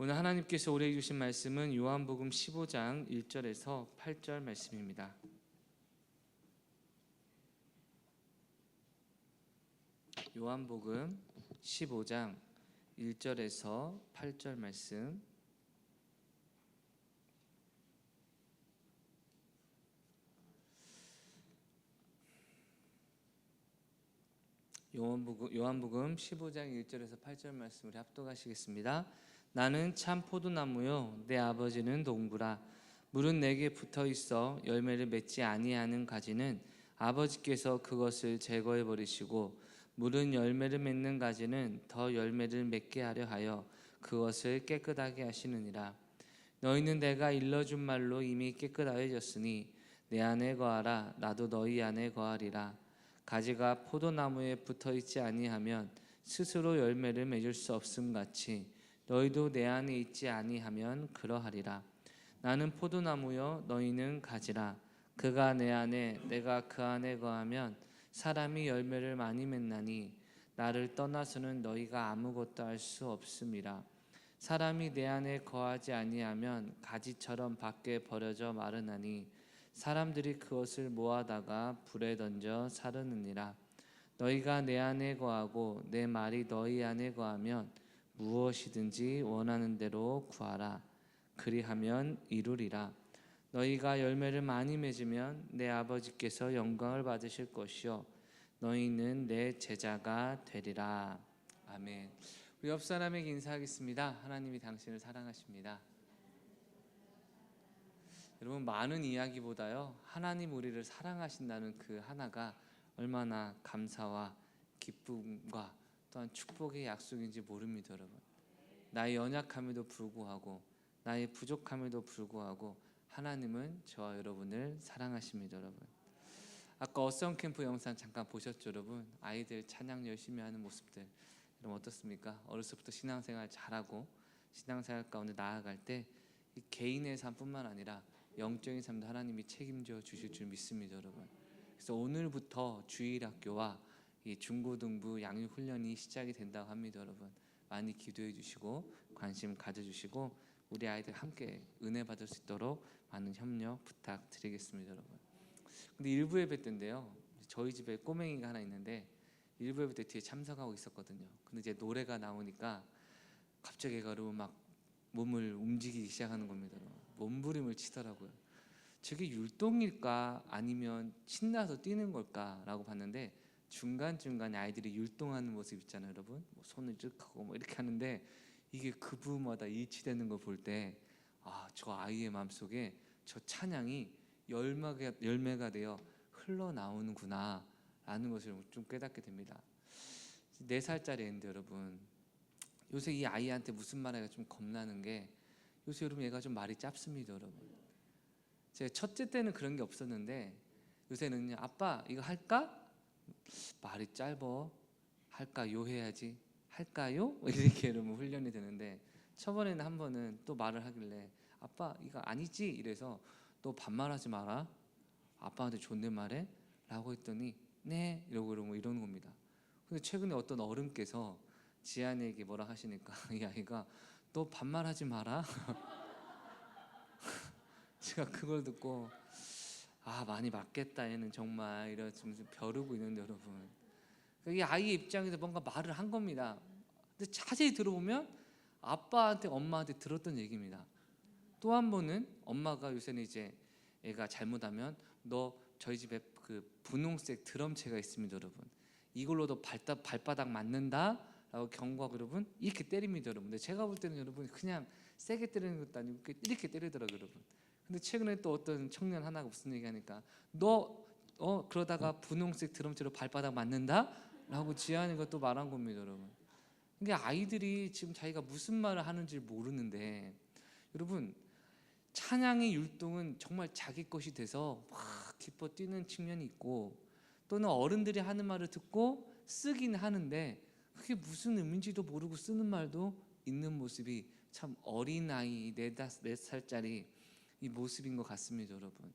오늘 하나님께서 우리에게 주신 말씀은 요한복음 15장 1절에서 8절 말씀입니다. 요한복음 15장 1절에서 8절 말씀. 요한복음 15장 1절에서 8절 말씀 우리 합독하시겠습니다. 나는 참 포도나무요 내 아버지는 농부라. 물은 내게 붙어 있어 열매를 맺지 아니하는 가지는 아버지께서 그것을 제거해 버리시고, 물은 열매를 맺는 가지는 더 열매를 맺게 하려 하여 그것을 깨끗하게 하시느니라. 너희는 내가 일러준 말로 이미 깨끗하여졌으니 내 안에 거하라. 나도 너희 안에 거하리라. 가지가 포도나무에 붙어 있지 아니하면 스스로 열매를 맺을 수 없음 같이 너희도 내 안에 있지 아니하면 그러하리라. 나는 포도나무요 너희는 가지라. 그가 내 안에 내가 그 안에 거하면 사람이 열매를 많이 맺나니 나를 떠나서는 너희가 아무것도 할 수 없음이라. 사람이 내 안에 거하지 아니하면 가지처럼 밖에 버려져 마르나니 사람들이 그것을 모아다가 불에 던져 사르느니라. 너희가 내 안에 거하고 내 말이 너희 안에 거하면 무엇이든지 원하는 대로 구하라. 그리하면 이루리라. 너희가 열매를 많이 맺으면 내 아버지께서 영광을 받으실 것이요 너희는 내 제자가 되리라. 아멘. 우리 옆 사람에게 인사하겠습니다. 하나님이 당신을 사랑하십니다. 여러분, 많은 이야기보다요 하나님 우리를 사랑하신다는 그 하나가 얼마나 감사와 기쁨과 또한 축복의 약속인지 모릅니다. 여러분, 나의 연약함에도 불구하고 나의 부족함에도 불구하고 하나님은 저와 여러분을 사랑하십니다. 여러분, 아까 어썸 캠프 영상 잠깐 보셨죠? 여러분, 아이들 찬양 열심히 하는 모습들 여러분 어떻습니까? 어렸을 때부터 신앙생활 잘하고 신앙생활 가운데 나아갈 때 이 개인의 삶뿐만 아니라 영적인 삶도 하나님이 책임져 주실 줄 믿습니다. 여러분, 그래서 오늘부터 주일학교와 이 중고등부 양육훈련이 시작이 된다고 합니다. 여러분, 많이 기도해 주시고 관심 가져주시고 우리 아이들 함께 은혜 받을 수 있도록 많은 협력 부탁드리겠습니다. 여러분, 근데 일부 예배 때인데요, 저희 집에 꼬맹이가 하나 있는데 일부 예배 때 뒤에 참석하고 있었거든요. 근데 이제 노래가 나오니까 갑자기 얘가 막 몸을 움직이기 시작하는 겁니다. 몸부림을 치더라고요. 저게 율동일까 아니면 신나서 뛰는 걸까라고 봤는데 중간중간에 아이들이 율동하는 모습 있잖아요. 여러분, 뭐 손을 쭉 하고 뭐 이렇게 하는데 이게 그 부분마다 일치되는 거 볼 때 저 아이의 마음속에 저 찬양이 열매가 되어 흘러나오는구나 라는 것을 좀 깨닫게 됩니다. 4살짜리 애인데 여러분, 요새 이 아이한테 무슨 말하기가 좀 겁나는 게, 요새 여러분 얘가 좀 말이 짧습니다. 여러분, 제 첫째 때는 그런 게 없었는데 요새는요, 아빠 이거 할까? 말이 짧어. 할까요 해야지. 할까요? 이렇게 여러분 훈련이 되는데, 저번에는 한 번은 또 말을 하길래 아빠 이거 아니지 이래서 또 반말하지 마라, 아빠한테 존댓말해 라고 했더니 네 이러고 이러는 겁니다. 근데 최근에 어떤 어른께서 지안에게 뭐라 하시니까 이 아이가 또 반말하지 마라 제가 그걸 듣고 많이 맞겠다 얘는 정말 이러면서 벼르고 있는데 여러분, 이 아이의 입장에서 뭔가 말을 한 겁니다. 근데 자세히 들어보면 아빠한테 엄마한테 들었던 얘기입니다. 또 한 번은 엄마가 요새는 이제 애가 잘못하면 너 저희 집에 그 분홍색 드럼체가 있습니다. 여러분, 이걸로도 발바닥 맞는다 라고 경고하고 여러분 이렇게 때립니다. 여러분, 근데 제가 볼 때는 여러분 그냥 세게 때리는 것도 아니고 이렇게 때리더라고요. 여러분, 근데 최근에 또 어떤 청년 하나가 무슨 얘기하니까 너 그러다가 분홍색 드럼체로 발바닥 맞는다 라고 지하니까 또 말한 겁니다. 여러분, 근데 아이들이 지금 자기가 무슨 말을 하는지 모르는데 여러분, 찬양의 율동은 정말 자기 것이 돼서 막 기뻐 뛰는 측면이 있고, 또는 어른들이 하는 말을 듣고 쓰긴 하는데 그게 무슨 의미인지도 모르고 쓰는 말도 있는 모습이 참 어린아이 4살짜리 이 모습인 것 같습니다. 여러분,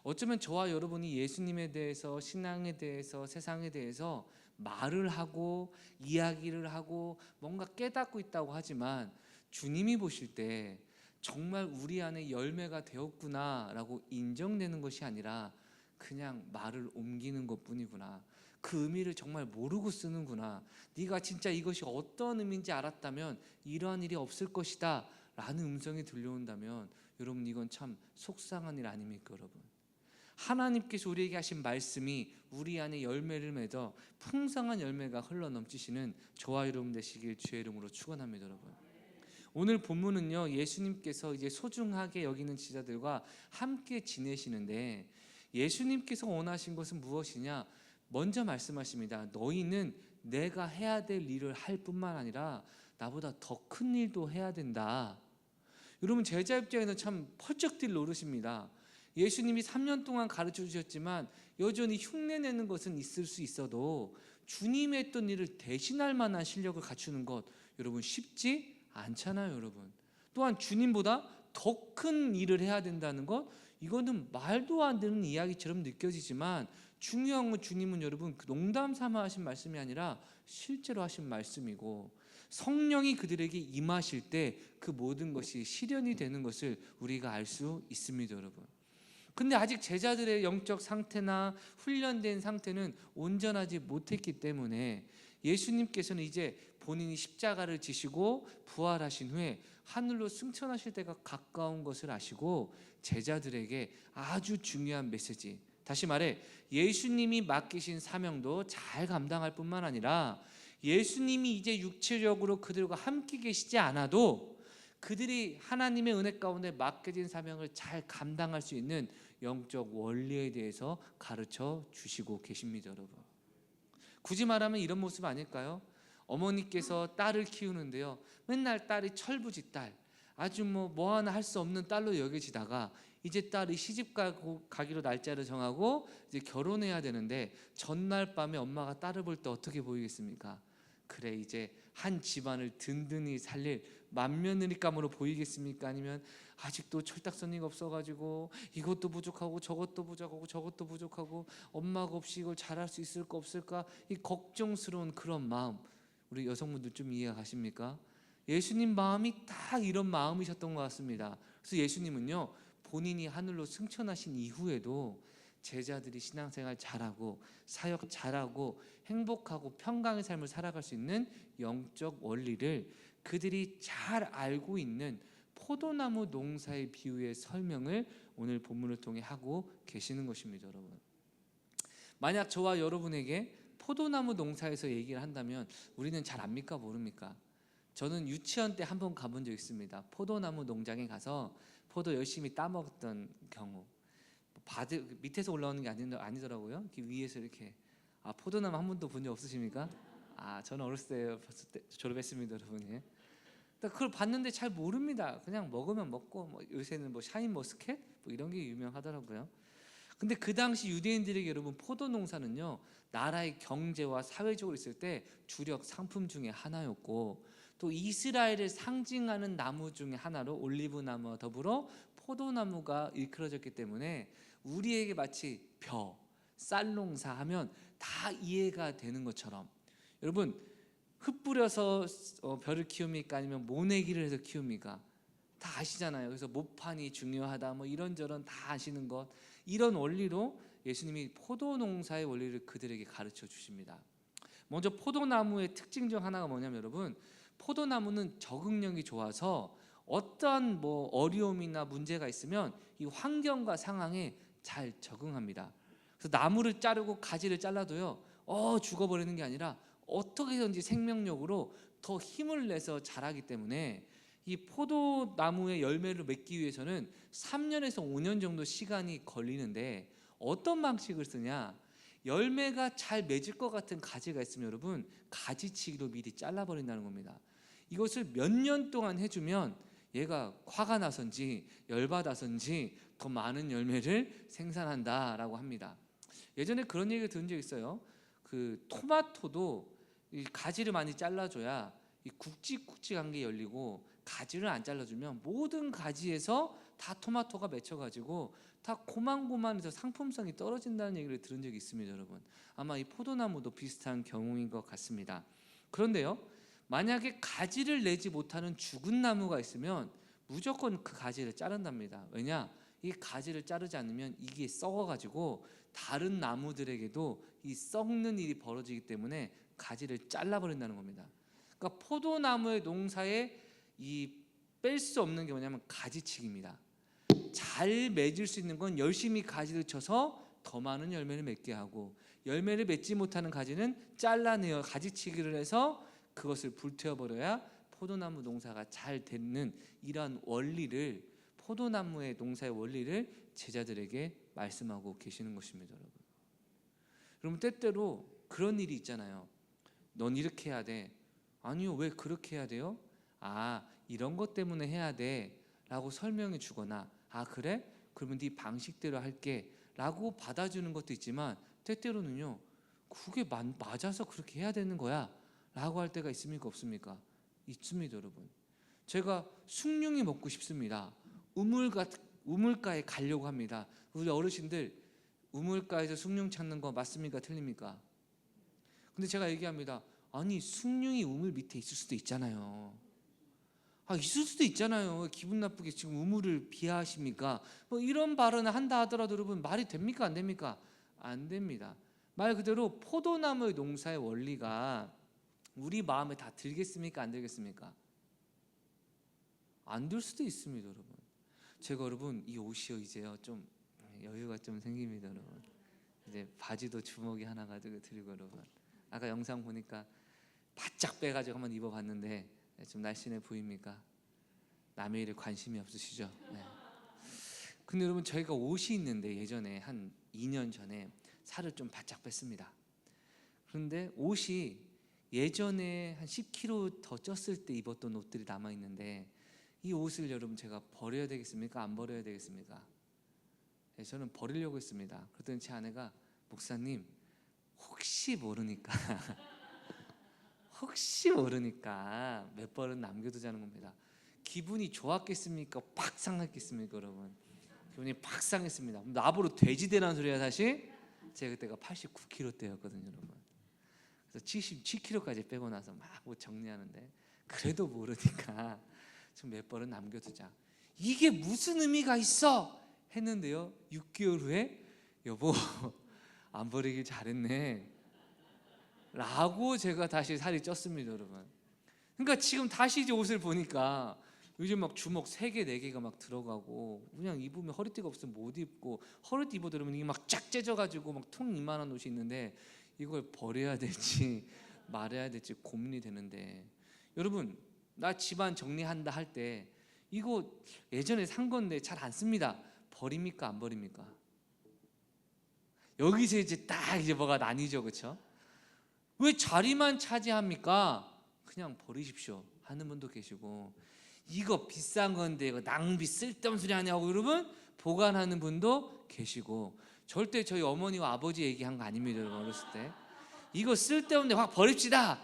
어쩌면 저와 여러분이 예수님에 대해서, 신앙에 대해서, 세상에 대해서 말을 하고 이야기를 하고 뭔가 깨닫고 있다고 하지만 주님이 보실 때 정말 우리 안에 열매가 되었구나라고 인정되는 것이 아니라 그냥 말을 옮기는 것뿐이구나. 그 의미를 정말 모르고 쓰는구나. 네가 진짜 이것이 어떤 의미인지 알았다면 이러한 일이 없을 것이다 라는 음성이 들려온다면 여러분, 이건 참 속상한 일 아닙니까 여러분? 하나님께서 우리에게 하신 말씀이 우리 안에 열매를 맺어 풍성한 열매가 흘러넘치시는 저와 여러분 되시길 주의 이름으로 축원합니다 여러분. 오늘 본문은요, 예수님께서 이제 소중하게 여기는 제자들과 함께 지내시는데 예수님께서 원하신 것은 무엇이냐? 먼저 말씀하십니다. 너희는 내가 해야 될 일을 할 뿐만 아니라 나보다 더 큰 일도 해야 된다. 여러분, 제자 입장에서 참 펄쩍 뛸 노릇입니다. 예수님이 3년 동안 가르쳐 주셨지만 여전히 흉내내는 것은 있을 수 있어도 주님이 했던 일을 대신할 만한 실력을 갖추는 것, 여러분 쉽지 않잖아요 여러분. 또한 주님보다 더 큰 일을 해야 된다는 것, 이거는 말도 안 되는 이야기처럼 느껴지지만 중요한 건 주님은 여러분 농담 삼아 하신 말씀이 아니라 실제로 하신 말씀이고, 성령이 그들에게 임하실 때 그 모든 것이 실현이 되는 것을 우리가 알 수 있습니다 여러분. 근데 아직 제자들의 영적 상태나 훈련된 상태는 온전하지 못했기 때문에 예수님께서는 이제 본인이 십자가를 지시고 부활하신 후에 하늘로 승천하실 때가 가까운 것을 아시고 제자들에게 아주 중요한 메시지, 다시 말해 예수님이 맡기신 사명도 잘 감당할 뿐만 아니라 예수님이 이제 육체적으로 그들과 함께 계시지 않아도 그들이 하나님의 은혜 가운데 맡겨진 사명을 잘 감당할 수 있는 영적 원리에 대해서 가르쳐 주시고 계십니다 여러분. 굳이 말하면 이런 모습 아닐까요? 어머니께서 딸을 키우는데요, 맨날 딸이 철부지 딸, 아주 뭐 하나 할 수 없는 딸로 여겨지다가 이제 딸이 시집 가기로 날짜를 정하고 이제 결혼해야 되는데 전날 밤에 엄마가 딸을 볼 때 어떻게 보이겠습니까? 그래, 이제 한 집안을 든든히 살릴 맏며느리감으로 보이겠습니까? 아니면 아직도 철딱서니가 없어가지고 이것도 부족하고 저것도 부족하고 저것도 부족하고 엄마가 없이 이걸 잘할 수 있을까 없을까, 이 걱정스러운 그런 마음, 우리 여성분들 좀 이해가십니까? 예수님 마음이 딱 이런 마음이셨던 것 같습니다. 그래서 예수님은요, 본인이 하늘로 승천하신 이후에도 제자들이 신앙생활 잘하고 사역 잘하고 행복하고 평강의 삶을 살아갈 수 있는 영적 원리를 그들이 잘 알고 있는 포도나무 농사의 비유의 설명을 오늘 본문을 통해 하고 계시는 것입니다 여러분. 만약 저와 여러분에게 포도나무 농사에서 얘기를 한다면 우리는 잘 압니까 모릅니까? 저는 유치원 때 한번 가본 적 있습니다. 포도나무 농장에 가서 포도 열심히 따먹었던 경우. 밑에서 올라오는 게 아니더라고요. 이렇게 위에서 이렇게. 포도나무 한 번도 본 적 없으십니까? 저는 어렸을 때 졸업했습니다 여러분. 예. 그걸 봤는데 잘 모릅니다. 그냥 먹으면 먹고, 뭐 요새는 뭐 샤인머스켓 뭐 이런 게 유명하더라고요. 근데 그 당시 유대인들에게 여러분, 포도 농사는요, 나라의 경제와 사회적으로 있을 때 주력 상품 중에 하나였고, 또 이스라엘을 상징하는 나무 중에 하나로 올리브 나무와 더불어 포도나무가 일컬어졌기 때문에 우리에게 마치 쌀 농사 하면 다 이해가 되는 것처럼, 여러분 흙 뿌려서 벼를 키웁니까? 아니면 모내기를 해서 키웁니까? 다 아시잖아요. 그래서 모판이 중요하다 뭐 이런저런 다 아시는 것, 이런 원리로 예수님이 포도농사의 원리를 그들에게 가르쳐 주십니다. 먼저 포도나무의 특징 중 하나가 뭐냐면 여러분, 포도나무는 적응력이 좋아서 어떠한 뭐 어려움이나 문제가 있으면 이 환경과 상황에 잘 적응합니다. 그래서 나무를 자르고 가지를 잘라도요, 죽어버리는 게 아니라 어떻게든지 생명력으로 더 힘을 내서 자라기 때문에 이 포도나무의 열매를 맺기 위해서는 3년에서 5년 정도 시간이 걸리는데, 어떤 방식을 쓰냐? 열매가 잘 맺을 것 같은 가지가 있으면 여러분, 가지치기로 미리 잘라버린다는 겁니다. 이것을 몇 년 동안 해주면 얘가 화가 나서인지 열받아서인지 더 많은 열매를 생산한다라고 합니다. 예전에 그런 얘기를 들은 적 있어요. 그 토마토도 이 가지를 많이 잘라줘야 이 굵직굵직한 게 열리고, 가지를 안 잘라주면 모든 가지에서 다 토마토가 맺혀가지고 다 고만고만해서 상품성이 떨어진다는 얘기를 들은 적이 있습니다 여러분. 아마 이 포도나무도 비슷한 경우인 것 같습니다. 그런데요, 만약에 가지를 내지 못하는 죽은 나무가 있으면 무조건 그 가지를 자른답니다. 왜냐? 이 가지를 자르지 않으면 이게 썩어가지고 다른 나무들에게도 이 썩는 일이 벌어지기 때문에 가지를 잘라버린다는 겁니다. 그러니까 포도나무의 농사에 이 뺄 수 없는 게 뭐냐면 가지치기입니다. 잘 맺을 수 있는 건 열심히 가지를 쳐서 더 많은 열매를 맺게 하고, 열매를 맺지 못하는 가지는 잘라내어 가지치기를 해서 그것을 불태워버려야 포도나무 농사가 잘 되는, 이러한 원리를, 포도나무의 농사의 원리를 제자들에게 말씀하고 계시는 것입니다. 여러분 때때로 그런 일이 있잖아요. 넌 이렇게 해야 돼. 아니요, 왜 그렇게 해야 돼요? 아, 이런 것 때문에 해야 돼 라고 설명해 주거나, 아 그래? 그러면 네 방식대로 할게 라고 받아주는 것도 있지만, 때때로는요, 그게 맞아서 그렇게 해야 되는 거야 라고 할 때가 있습니까, 없습니까? 있습니다. 여러분, 제가 숭늉이 먹고 싶습니다. 우물가에 가려고 합니다. 우리 어르신들 우물가에서 숭늉 찾는 거 맞습니까, 틀립니까? 근데 제가 얘기합니다. 아니, 숭늉이 우물 밑에 있을 수도 있잖아요. 있을 수도 있잖아요. 기분 나쁘게 지금 우물을 비하하십니까? 뭐 이런 발언을 한다 하더라도 여러분, 말이 됩니까, 안 됩니까? 안 됩니다. 말 그대로 포도나무의 농사의 원리가 우리 마음에 다 들겠습니까, 안 들겠습니까? 안 들 수도 있습니다. 여러분, 제가 여러분 이 옷이요, 이제요 좀 여유가 좀 생깁니다. 여러분, 이제 바지도 주먹이 하나 가지고 들고, 여러분 아까 영상 보니까 바짝 빼가지고 한번 입어봤는데 좀 날씬해 보입니까? 남의 일에 관심이 없으시죠? 네. 근데 여러분, 저희가 옷이 있는데 예전에 한 2년 전에 살을 좀 바짝 뺐습니다. 그런데 옷이 예전에 한 10kg 더 쪘을 때 입었던 옷들이 남아있는데, 이 옷을 여러분 제가 버려야 되겠습니까, 안 버려야 되겠습니까? 네, 저는 버리려고 했습니다. 그랬더니 제 아내가, 목사님 혹시 모르니까 혹시 모르니까 몇 벌은 남겨두자는 겁니다. 기분이 좋았겠습니까, 팍 상했겠습니까? 여러분, 기분이 팍 상했습니다. 나보러 돼지 되라는 소리야. 사실 제가 그때가 89kg 대였거든요. 여러분, 그래서 77kg까지 빼고 나서 막 옷 정리하는데, 그래도 모르니까 좀 몇 벌은 남겨두자. 이게 무슨 의미가 있어? 했는데요, 6개월 후에 여보 안 버리길 잘했네 라고 제가 다시 살이 쪘습니다. 여러분, 그러니까 지금 다시 이제 옷을 보니까 요즘 막 주먹 3개 4개가 막 들어가고, 그냥 입으면 허리띠가 없으면 못 입고, 허리띠 입어도 이게 막 쫙 째져가지고 막 통 이만한 옷이 있는데, 이걸 버려야 될지 말아야 될지 고민이 되는데, 여러분 나 집안 정리한다 할 때 이거 예전에 산 건데 잘 안 씁니다. 버립니까, 안 버립니까? 여기서 이제 딱 이제 뭐가 나뉘죠, 그렇죠? 왜 자리만 차지합니까? 그냥 버리십시오 하는 분도 계시고, 이거 비싼 건데 이거 낭비 쓸데없는 소리 하냐고 여러분 보관하는 분도 계시고, 절대 저희 어머니와 아버지 얘기한 거 아닙니다. 여러분, 어렸을 때 이거 쓸데없는데 확 버립시다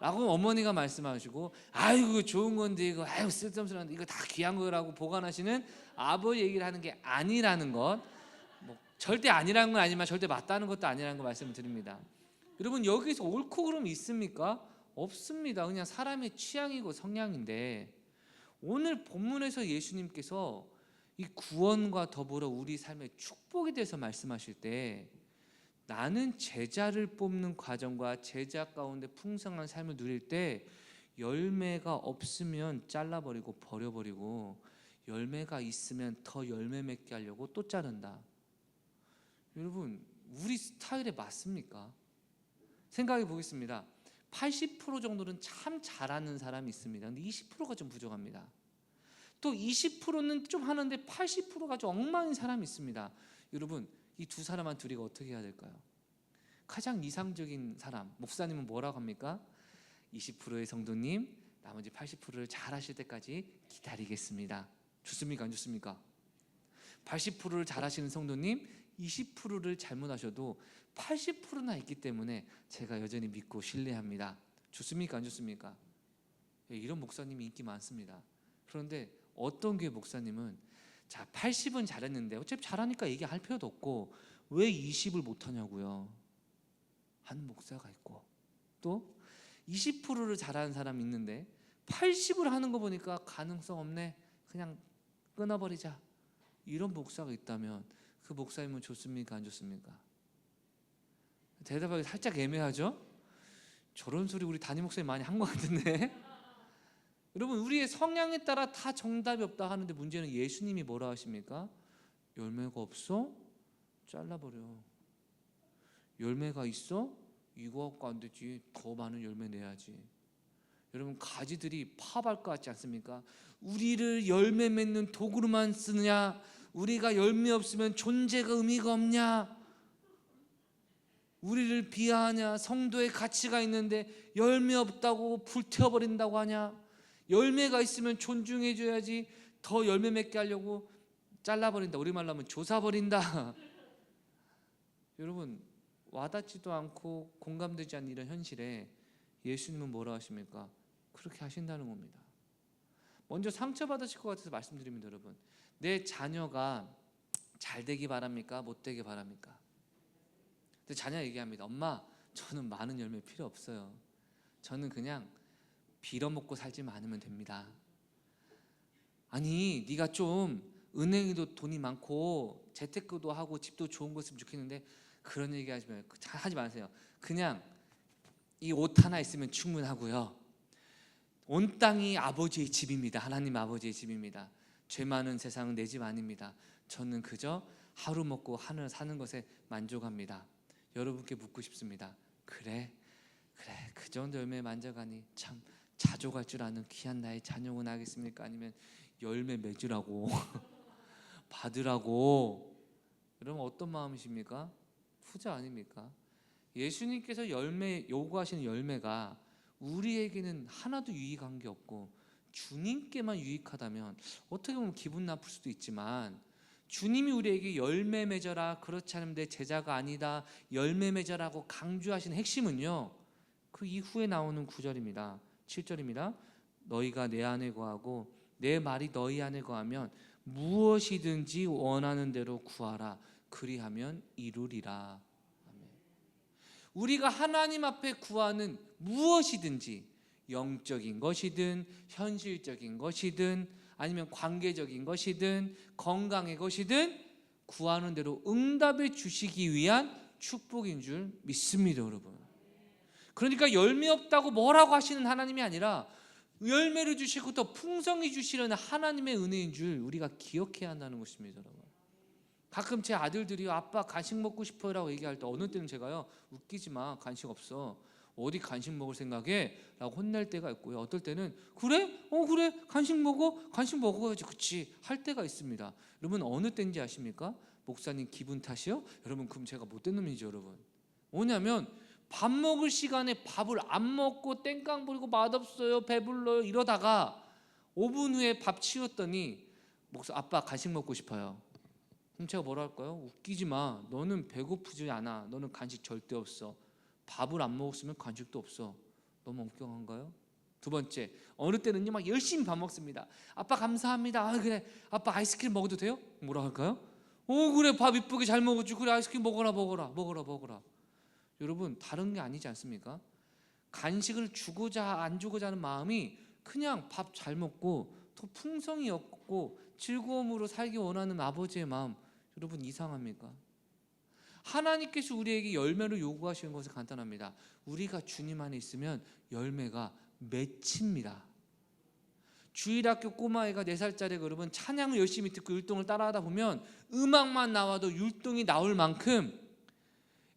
라고 어머니가 말씀하시고, 아이고 좋은 건데 이거 아이고 쓸데없는 소리 하는데 이거 다 귀한 거라고 보관하시는 아버지 얘기를 하는 게 아니라는 것, 뭐 절대 아니라는 건 아니지만 절대 맞다는 것도 아니라는 거 말씀을 드립니다. 여러분, 여기서 옳고 그름이 있습니까? 없습니다. 그냥 사람의 취향이고 성향인데, 오늘 본문에서 예수님께서 이 구원과 더불어 우리 삶의 축복에 대해서 말씀하실 때, 나는 제자를 뽑는 과정과 제자 가운데 풍성한 삶을 누릴 때 열매가 없으면 잘라버리고 버려버리고, 열매가 있으면 더 열매 맺게 하려고 또 자른다. 여러분, 우리 스타일에 맞습니까? 생각해 보겠습니다. 80% 정도는 참 잘하는 사람이 있습니다. 근데 20%가 좀 부족합니다. 또 20%는 좀 하는데 80%가 좀 엉망인 사람이 있습니다. 여러분, 이 두 사람 한 둘이가 어떻게 해야 될까요? 가장 이상적인 사람, 목사님은 뭐라고 합니까? 20%의 성도님, 나머지 80%를 잘 하실 때까지 기다리겠습니다. 좋습니까, 안 좋습니까? 80%를 잘 하시는 성도님, 20%를 잘못하셔도 80%나 있기 때문에 제가 여전히 믿고 신뢰합니다. 좋습니까, 안 좋습니까? 이런 목사님이 인기 많습니다. 그런데 어떤 교회 목사님은, 자 80은 잘했는데 어차피 잘하니까 얘기할 필요도 없고 왜 20을 못하냐고요 하는 목사가 있고, 또 20%를 잘하는 사람이 있는데 80을 하는 거 보니까 가능성 없네, 그냥 끊어버리자, 이런 목사가 있다면 그 목사님은 좋습니까, 안 좋습니까? 대답하기 살짝 애매하죠? 저런 소리 우리 담임 목사님 많이 한 것 같은데. 여러분, 우리의 성향에 따라 다 정답이 없다 하는데 문제는 예수님이 뭐라 하십니까? 열매가 없어? 잘라버려. 열매가 있어? 이거 갖고 안 되지, 더 많은 열매 내야지. 여러분, 가지들이 파업할 것 같지 않습니까? 우리를 열매 맺는 도구로만 쓰느냐, 우리가 열매 없으면 존재가 의미가 없냐, 우리를 비하하냐, 성도의 가치가 있는데 열매 없다고 불태워버린다고 하냐, 열매가 있으면 존중해줘야지 더 열매 맺게 하려고 잘라버린다, 우리말로 하면 조사버린다. 여러분, 와닿지도 않고 공감되지 않는 이런 현실에 예수님은 뭐라 하십니까? 그렇게 하신다는 겁니다. 먼저 상처받으실 것 같아서 말씀드립니다. 여러분, 내 자녀가 잘 되기 바랍니까? 못 되기 바랍니까? 근데 자녀 얘기합니다. 엄마, 저는 많은 열매 필요 없어요. 저는 그냥 빌어먹고 살지만 않으면 됩니다. 아니, 네가 좀 은행에도 돈이 많고 재테크도 하고 집도 좋은 거 있으면 좋겠는데 그런 얘기 하지 마세요. 그냥 이 옷 하나 있으면 충분하고요. 온 땅이 아버지의 집입니다. 하나님 아버지의 집입니다. 죄 많은 세상은 내 집 아닙니다. 저는 그저 하루 먹고 하늘 사는 것에 만족합니다. 여러분께 묻고 싶습니다. 그래 그 정도 열매 만져가니 참 자족할 줄 아는 귀한 나의 자녀는 하겠습니까? 아니면 열매 맺으라고 받으라고, 여러분 어떤 마음이십니까? 후자 아닙니까? 예수님께서 열매 요구하시는 열매가 우리에게는 하나도 유익한 게 없고 주님께만 유익하다면 어떻게 보면 기분 나쁠 수도 있지만, 주님이 우리에게 열매 맺어라, 그렇지 않으면 내 제자가 아니다, 열매 맺어라고 강조하시는 핵심은요, 그 이후에 나오는 9절입니다. 7절입니다. 너희가 내 안에 거하고 내 말이 너희 안에 거하면 무엇이든지 원하는 대로 구하라, 그리하면 이루리라. 아멘. 우리가 하나님 앞에 구하는 무엇이든지, 영적인 것이든 현실적인 것이든 아니면 관계적인 것이든 건강의 것이든 구하는 대로 응답해 주시기 위한 축복인 줄 믿습니다. 여러분, 그러니까 열매 없다고 뭐라고 하시는 하나님이 아니라 열매를 주시고 더 풍성히 주시려는 하나님의 은혜인 줄 우리가 기억해야 한다는 것입니다. 여러분, 가끔 제 아들들이 아빠 간식 먹고 싶어요 라고 얘기할 때 어느 때는 제가요, 웃기지 마, 간식 없어, 어디 간식 먹을 생각해? 라고 혼낼 때가 있고요. 어떨 때는 그래? 그래, 간식 먹어? 간식 먹어야지, 그치, 할 때가 있습니다. 여러분, 어느 때인지 아십니까? 목사님 기분 탓이요? 여러분, 그럼 제가 못된 놈이죠. 여러분, 뭐냐면 밥 먹을 시간에 밥을 안 먹고 땡깡 부리고 맛없어요, 배불러요 이러다가 5분 후에 밥 치웠더니 아빠 간식 먹고 싶어요. 그럼 제가 뭐라 할까요? 웃기지 마, 너는 배고프지 않아, 너는 간식 절대 없어, 밥을 안 먹었으면 간식도 없어. 너무 엄격한가요? 두 번째, 어느 때는요 막 열심히 밥 먹습니다. 아빠 감사합니다. 그래, 아빠 아이스크림 먹어도 돼요? 뭐라 할까요? 그래, 밥 이쁘게 잘 먹었지, 그래 아이스크림 먹어라. 여러분, 다른 게 아니지 않습니까? 간식을 주고자 안 주고자 하는 마음이 그냥 밥 잘 먹고 더 풍성히 얻고 즐거움으로 살기 원하는 아버지의 마음, 여러분 이상합니까? 하나님께서 우리에게 열매를 요구하시는 것은 간단합니다. 우리가 주님 안에 있으면 열매가 맺힙니다. 주일학교 꼬마애가 4살짜리 여러분 찬양을 열심히 듣고 율동을 따라하다 보면 음악만 나와도 율동이 나올 만큼,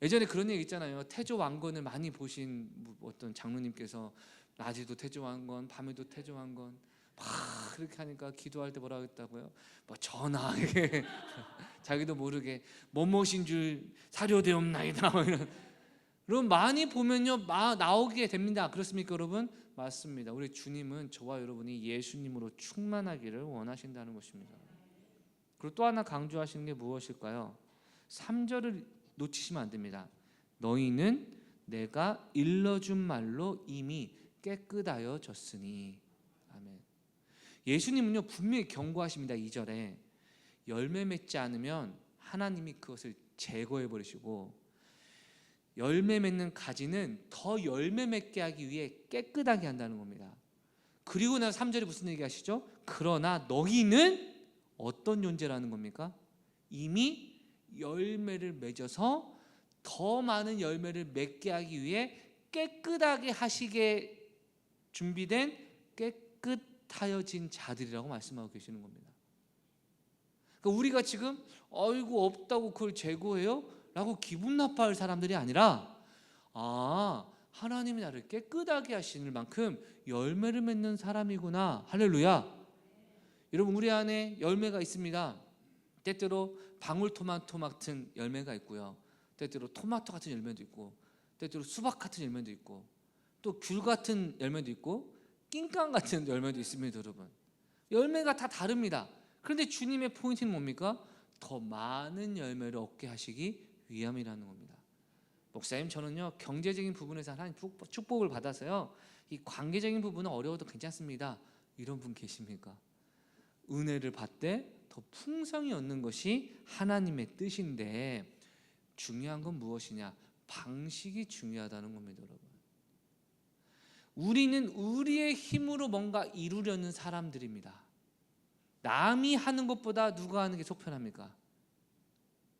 예전에 그런 얘기 있잖아요. 태조왕건을 많이 보신 어떤 장로님께서 낮에도 태조왕건, 밤에도 태조왕건 막 그렇게 하니까 기도할 때 뭐라고 했다고요? 뭐 전하 자기도 모르게 뭐뭇인 줄 사료되옵나이다 여러분, 많이 보면요 나오게 됩니다. 그렇습니까 여러분? 맞습니다. 우리 주님은 저와 여러분이 예수님으로 충만하기를 원하신다는 것입니다. 그리고 또 하나 강조하시는 게 무엇일까요? 3절을 놓치시면 안 됩니다. 너희는 내가 일러준 말로 이미 깨끗하여 졌으니. 아멘. 예수님은요 분명히 경고하십니다. 2절에 열매 맺지 않으면 하나님이 그것을 제거해 버리시고, 열매 맺는 가지는 더 열매 맺게 하기 위해 깨끗하게 한다는 겁니다. 그리고 나서 3절에 무슨 얘기 하시죠? 그러나 너희는 어떤 존재라는 겁니까? 이미 열매를 맺어서 더 많은 열매를 맺게 하기 위해 깨끗하게 하시게 준비된 깨끗하여진 자들이라고 말씀하고 계시는 겁니다. 그러니까 우리가 지금 아이고 없다고 그걸 제거해요? 라고 기분 나빠할 사람들이 아니라 하나님이 나를 깨끗하게 하시는 만큼 열매를 맺는 사람이구나. 할렐루야. 여러분, 우리 안에 열매가 있습니다. 때때로 방울토마토 같은 열매가 있고요, 때때로 토마토 같은 열매도 있고, 때때로 수박 같은 열매도 있고, 또 귤 같은 열매도 있고, 낑깡 같은 열매도 있습니다. 여러분, 열매가 다 다릅니다. 그런데 주님의 포인트는 뭡니까? 더 많은 열매를 얻게 하시기 위함이라는 겁니다. 목사님, 저는요 경제적인 부분에서 하나님 축복을 받아서요 이 관계적인 부분은 어려워도 괜찮습니다. 이런 분 계십니까? 은혜를 받되 더 풍성히 얻는 것이 하나님의 뜻인데, 중요한 건 무엇이냐? 방식이 중요하다는 겁니다. 여러분, 우리는 우리의 힘으로 뭔가 이루려는 사람들입니다. 남이 하는 것보다 누가 하는 게 속편합니까?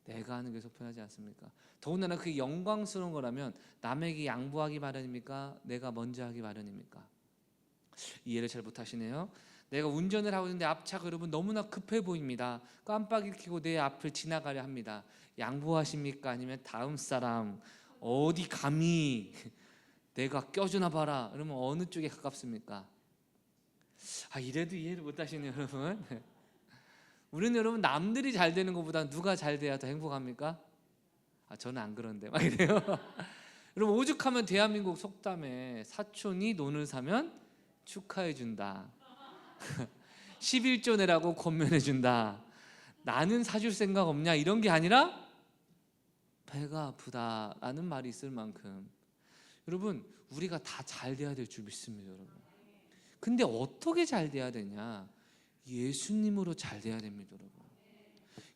내가 하는 게 속편하지 않습니까? 더군다나 그게 영광스러운 거라면 남에게 양보하기 마련입니까? 내가 먼저 하기 마련입니까? 이해를 잘 못하시네요. 내가 운전을 하고 있는데 앞차가 여러분 너무나 급해 보입니다. 깜빡이를 켜고 내 앞을 지나가려 합니다. 양보하십니까? 아니면 다음 사람 어디 감히 내가 껴주나 봐라, 그러면 어느 쪽에 가깝습니까? 이래도 이해를 못하시네요. 여러분, 우리는 여러분 남들이 잘 되는 것보다 누가 잘 돼야 더 행복합니까? 저는 안 그런데 막 이래요. 여러분, 오죽하면 대한민국 속담에 사촌이 논을 사면 축하해 준다, 11조 내라고 권면해 준다, 나는 사줄 생각 없냐, 이런 게 아니라 배가 아프다라는 말이 있을 만큼 여러분 우리가 다 잘 돼야 될 줄 믿습니다. 여러분, 근데 어떻게 잘 돼야 되냐? 예수님으로 잘 돼야 됩니다. 여러분,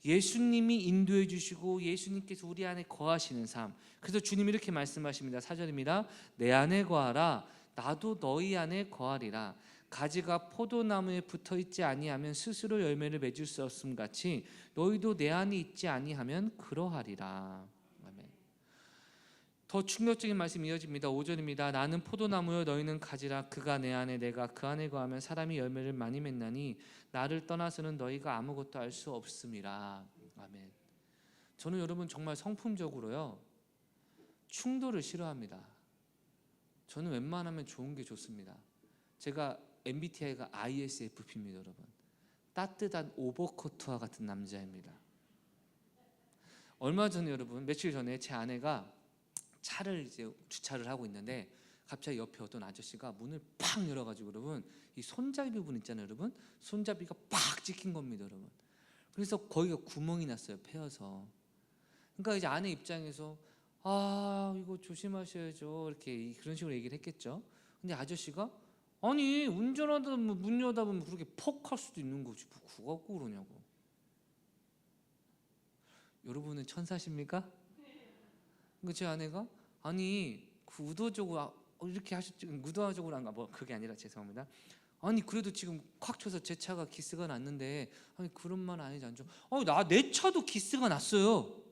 예수님이 인도해 주시고 예수님께서 우리 안에 거하시는 삶. 그래서 주님이 이렇게 말씀하십니다. 4절입니다. 내 안에 거하라, 나도 너희 안에 거하리라. 가지가 포도나무에 붙어있지 아니하면 스스로 열매를 맺을 수 없음 같이 너희도 내 안에 있지 아니하면 그러하리라. 아멘. 더 충격적인 말씀이 이어집니다. 5절입니다. 나는 포도나무요 너희는 가지라. 그가 내 안에 내가 그 안에 거하면 사람이 열매를 많이 맺나니 나를 떠나서는 너희가 아무것도 할 수 없음이라. 아멘. 저는 여러분 정말 성품적으로요 충돌을 싫어합니다. 저는 웬만하면 좋은 게 좋습니다. 제가 MBTI가 ISFP입니다. 여러분, 따뜻한 오버코트와 같은 남자입니다. 얼마 전에 여러분, 며칠 전에 제 아내가 차를 이제 주차를 하고 있는데 갑자기 옆에 어떤 아저씨가 문을 팍 열어가지고 여러분 이 손잡이 부분 있잖아요. 여러분, 손잡이가 팍 찍힌 겁니다. 여러분, 그래서 거기가 구멍이 났어요, 패여서. 그러니까 이제 아내 입장에서 이거 조심하셔야죠, 이렇게 그런 식으로 얘기를 했겠죠. 근데 아저씨가 아니 운전하다 문 여다 보면 그렇게 퍽 할 수도 있는 거지 뭐 그거 갖고 그러냐고. 여러분은 천사십니까? 그러니까 제 아내가 아니 그 의도적으로 이렇게 하셨지, 의도적으로 안 가, 뭐 그게 아니라 죄송합니다. 아니 그래도 지금 콱 쳐서 제 차가 기스가 났는데 아니 그런 말 아니지 않죠? 내 차도 기스가 났어요.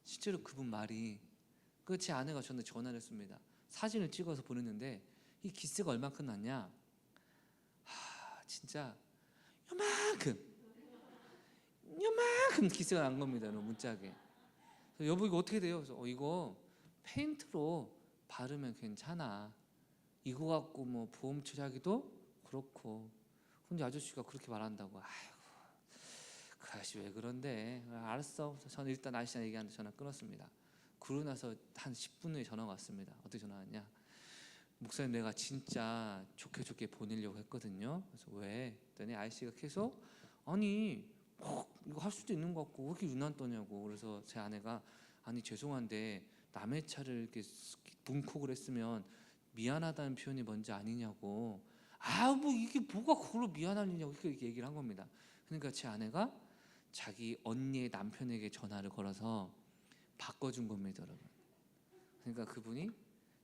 실제로 그분 말이 제 아내가 저한테 전화를 했습니다. 사진을 찍어서 보냈는데 이 기스가 얼만큼 났냐? 진짜 요만큼 기스가 난 겁니다. 문짝에. 여보 이거 어떻게 돼요? 그래서 이거 페인트로 바르면 괜찮아. 이거 갖고 뭐 보험 처리하기도 그렇고. 근데 아저씨가 그렇게 말한다고. 그 아저씨 왜 그런데? 알았어. 저는 일단 아저씨랑 얘기하는데 전화 끊었습니다. 그러고 나서 한 10분 후에 전화가 왔습니다. 어떻게 전화 왔냐? 목사님, 내가 진짜 좋게 보내려고 했거든요. 그래서 왜? 그랬더니 아저씨가 계속 아니 이거 할 수도 있는 것 같고 왜 이렇게 유난 떠냐고. 그래서 제 아내가 아니 죄송한데 남의 차를 이렇게 문콕을 했으면 미안하다는 표현이 뭔지 아니냐고. 뭐 이게 뭐가 그걸로 미안할 일이냐고 이렇게 얘기를 한 겁니다. 그러니까 제 아내가 자기 언니의 남편에게 전화를 걸어서 바꿔준 겁니다, 여러분. 그러니까 그분이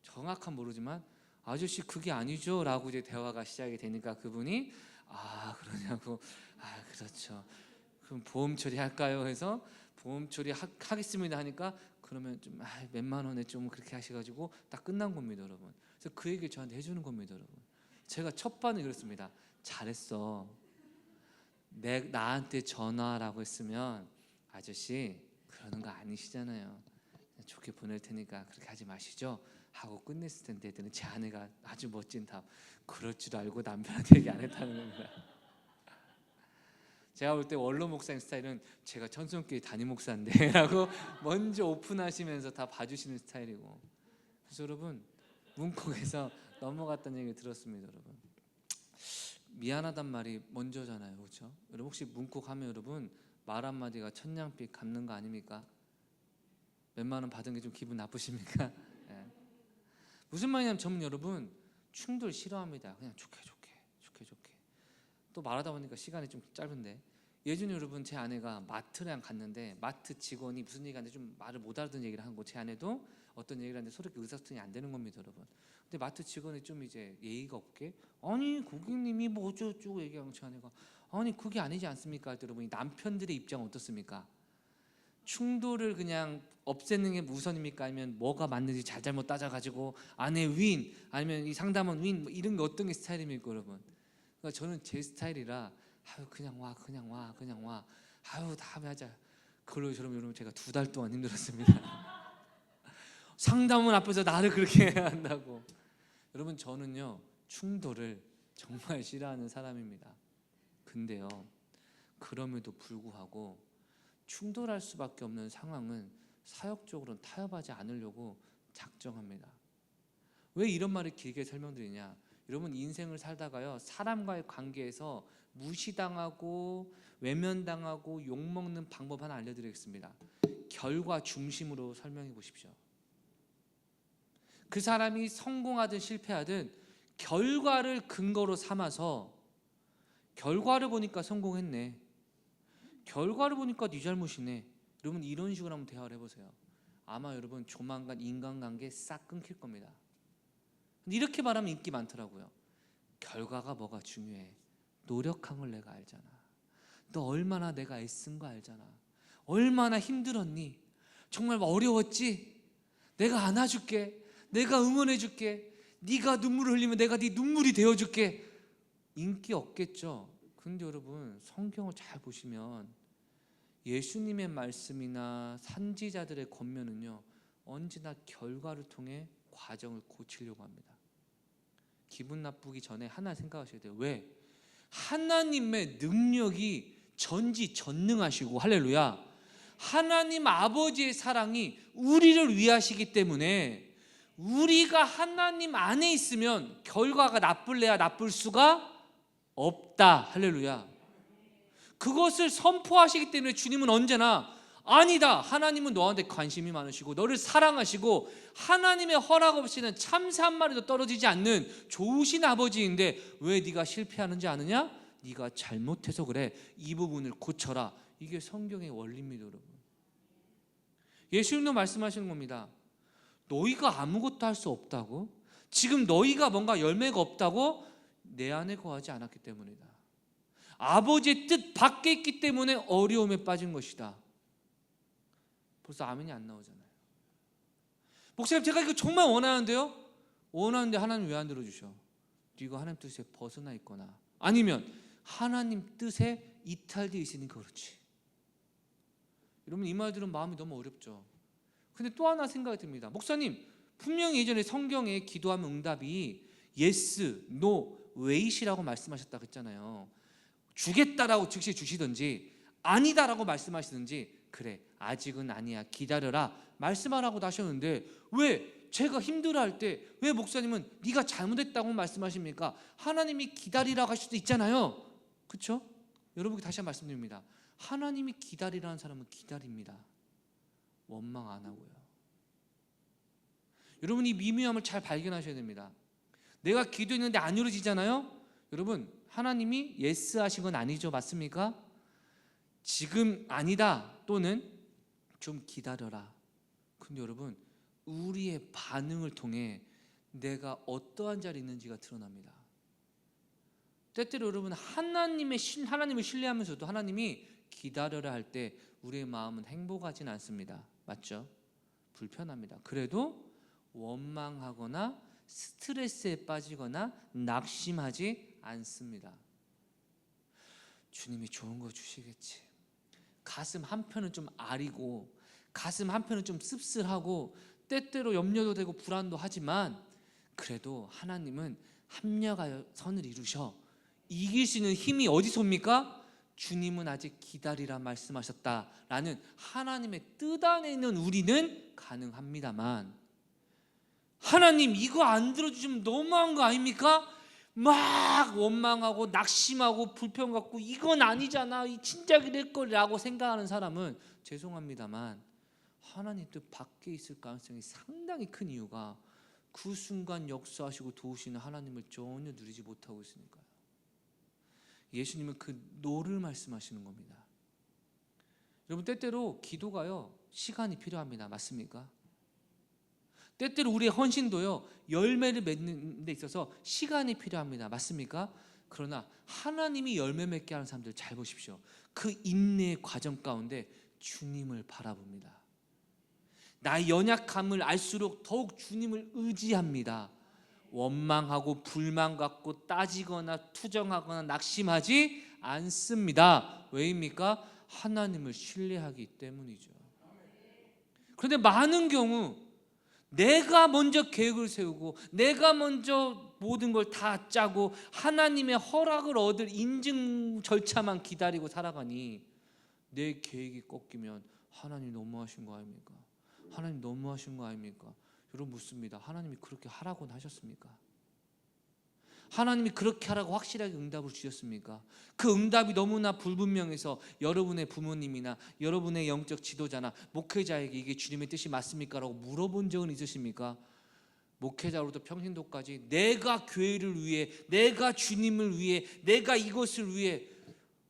정확한 모르지만 아저씨 그게 아니죠 라고 이제 대화가 시작이 되니까 그분이 아 그러냐고 아 그렇죠 그럼 보험 처리할까요 해서 보험 처리 하겠습니다 하니까 그러면 좀 몇만 원에 좀 그렇게 하셔가지고 딱 끝난 겁니다, 여러분. 그래서 그 얘기를 저한테 해주는 겁니다, 여러분. 제가 첫 반응이 그렇습니다. 잘했어. 나한테 전화라고 했으면 아저씨 그러는 거 아니시잖아요. 좋게 보낼 테니까 그렇게 하지 마시죠 하고 끝냈을 텐데 했더니 제 아내가 아주 멋진 답. 그럴 줄 알고 남편한테 얘기 안 했다는 겁니다. 제가 볼 때 원로 목사님 스타일은 제가 천손교회 담임 목사인데 라고 먼저 오픈하시면서 다 봐주시는 스타일이고, 그래서 여러분 문콕에서 넘어갔다는 얘기를 들었습니다. 여러분 미안하단 말이 먼저잖아요, 그렇죠? 여러분 혹시 문콕하면 여러분 말 한마디가 천냥빚 갚는 거 아닙니까? 몇만 원 받은 게 좀 기분 나쁘십니까? 네. 무슨 말이냐면 저는 여러분 충돌 싫어합니다. 그냥 좋게 또 말하다 보니까 시간이 좀 짧은데, 예전에 여러분 제 아내가 마트랑 갔는데 마트 직원이 무슨 얘기하는데 좀 말을 못 알아듣는 얘기를 한 거, 제 아내도 어떤 얘기를 하는데 서로 의사소통이 안 되는 겁니다, 여러분. 근데 마트 직원이 좀 이제 예의가 없게 아니 고객님이 뭐 어쩌고 얘기하면 제 아내가 아니 그게 아니지 않습니까 할 때 여러분 남편들의 입장은 어떻습니까? 충돌을 그냥 없애는 게 우선입니까? 아니면 뭐가 맞는지 잘잘못 따져가지고 아내 윈 아니면 이 상담원 윈 뭐 이런 게 어떤 게 스타일입니까, 여러분? 그러니까 저는 제 스타일이라 아유 그냥 와 아유 다음에 하자. 그걸로 여러분 제가 2달 동안 힘들었습니다. 상담원 앞에서 나를 그렇게 해야 한다고. 여러분 저는요 충돌을 정말 싫어하는 사람입니다. 근데요 그럼에도 불구하고 충돌할 수밖에 없는 상황은 사역적으로는 타협하지 않으려고 작정합니다. 왜 이런 말을 길게 설명드리냐, 여러분 인생을 살다가요 사람과의 관계에서 무시당하고 외면당하고 욕먹는 방법 하나 알려드리겠습니다. 결과 중심으로 설명해 보십시오. 그 사람이 성공하든 실패하든 결과를 근거로 삼아서 결과를 보니까 성공했네, 결과를 보니까 네 잘못이네, 여러분 이런 식으로 한번 대화를 해보세요. 아마 여러분 조만간 인간관계 싹 끊길 겁니다. 이렇게 말하면 인기 많더라고요. 결과가 뭐가 중요해, 노력한 걸 내가 알잖아, 너 얼마나 내가 애쓴 거 알잖아, 얼마나 힘들었니, 정말 어려웠지, 내가 안아줄게, 내가 응원해줄게, 네가 눈물을 흘리면 내가 네 눈물이 되어줄게. 인기 없겠죠. 근데 여러분 성경을 잘 보시면 예수님의 말씀이나 선지자들의 권면은요 언제나 결과를 통해 과정을 고치려고 합니다. 기분 나쁘기 전에 하나 생각하셔야 돼요. 왜? 하나님의 능력이 전지전능하시고, 할렐루야, 하나님 아버지의 사랑이 우리를 위하시기 때문에 우리가 하나님 안에 있으면 결과가 나쁠래야 나쁠 수가 없다. 할렐루야. 그것을 선포하시기 때문에 주님은 언제나 아니다, 하나님은 너한테 관심이 많으시고 너를 사랑하시고 하나님의 허락 없이는 참새 한 마리도 떨어지지 않는 좋으신 아버지인데 왜 네가 실패하는지 아느냐? 네가 잘못해서 그래, 이 부분을 고쳐라. 이게 성경의 원리입니다, 여러분. 예수님도 말씀하시는 겁니다. 너희가 아무것도 할 수 없다고? 지금 너희가 뭔가 열매가 없다고? 내 안에 거하지 않았기 때문이다. 아버지의 뜻 밖에 있기 때문에 어려움에 빠진 것이다. 벌써 아멘이 안 나오잖아요. 목사님 제가 이거 정말 원하는데요? 원하는데 하나님 왜 안 들어주셔? 네가 하나님 뜻에 벗어나 있거나 아니면 하나님 뜻에 이탈되어 있으니까 그렇지. 여러분 이 말 들으면 마음이 너무 어렵죠. 근데 또 하나 생각이 듭니다. 목사님 분명히 예전에 성경에 기도하면 응답이 yes, no, wait이라고 말씀하셨다고 했잖아요. 주겠다라고 즉시 주시든지 아니다라고 말씀하시든지 그래 아직은 아니야 기다려라 말씀하라고 하셨는데 왜 제가 힘들어할 때 왜 목사님은 네가 잘못했다고 말씀하십니까? 하나님이 기다리라고 할 수도 있잖아요. 그렇죠? 여러분께 다시 한번 말씀드립니다. 하나님이 기다리라는 사람은 기다립니다. 원망 안 하고요. 여러분 이 미묘함을 잘 발견하셔야 됩니다. 내가 기도했는데 안 이루어지잖아요. 여러분 하나님이 예스 하신 건 아니죠. 맞습니까? 지금 아니다 또는 좀 기다려라. 근데 여러분, 우리의 반응을 통해 내가 어떠한 자리에 있는지가 드러납니다. 때때로 여러분, 하나님을 신뢰하면서도 하나님이 기다려라 할 때 우리의 마음은 행복하진 않습니다. 맞죠? 불편합니다. 그래도 원망하거나 스트레스에 빠지거나 낙심하지 않습니다. 주님이 좋은 거 주시겠지. 가슴 한편은 좀 아리고 가슴 한편은 좀 씁쓸하고 때때로 염려도 되고 불안도 하지만 그래도 하나님은 합력하여 선을 이루셔 이길 수 있는 힘이 어디서 옵니까? 주님은 아직 기다리라 말씀하셨다라는 하나님의 뜻 안에 있는 우리는 가능합니다만, 하나님 이거 안 들어주시면 너무한 거 아닙니까? 막 원망하고 낙심하고 불평 갖고 이건 아니잖아, 이 진짜 그럴 거라고 생각하는 사람은 죄송합니다만 하나님 뜻 밖에 있을 가능성이 상당히 큰 이유가 그 순간 역사하시고 도우시는 하나님을 전혀 누리지 못하고 있으니까요. 예수님은 그 노를 말씀하시는 겁니다. 여러분, 때때로 기도가요 시간이 필요합니다. 맞습니까? 때때로 우리의 헌신도요 열매를 맺는 데 있어서 시간이 필요합니다. 맞습니까? 그러나 하나님이 열매 맺게 하는 사람들 잘 보십시오. 그 인내의 과정 가운데 주님을 바라봅니다. 나의 연약함을 알수록 더욱 주님을 의지합니다. 원망하고 불만 갖고 따지거나 투정하거나 낙심하지 않습니다. 왜입니까? 하나님을 신뢰하기 때문이죠. 그런데 많은 경우 내가 먼저 계획을 세우고 내가 먼저 모든 걸 다 짜고 하나님의 허락을 얻을 인증 절차만 기다리고 살아가니 내 계획이 꺾이면 하나님 너무하신 거 아닙니까? 하나님 너무하신 거 아닙니까? 여러분 묻습니다. 하나님이 그렇게 하라고는 하셨습니까? 하나님이 그렇게 하라고 확실하게 응답을 주셨습니까? 그 응답이 너무나 불분명해서 여러분의 부모님이나 여러분의 영적 지도자나 목회자에게 이게 주님의 뜻이 맞습니까? 라고 물어본 적은 있으십니까? 목회자로부터 평신도까지 내가 교회를 위해, 내가 주님을 위해, 내가 이것을 위해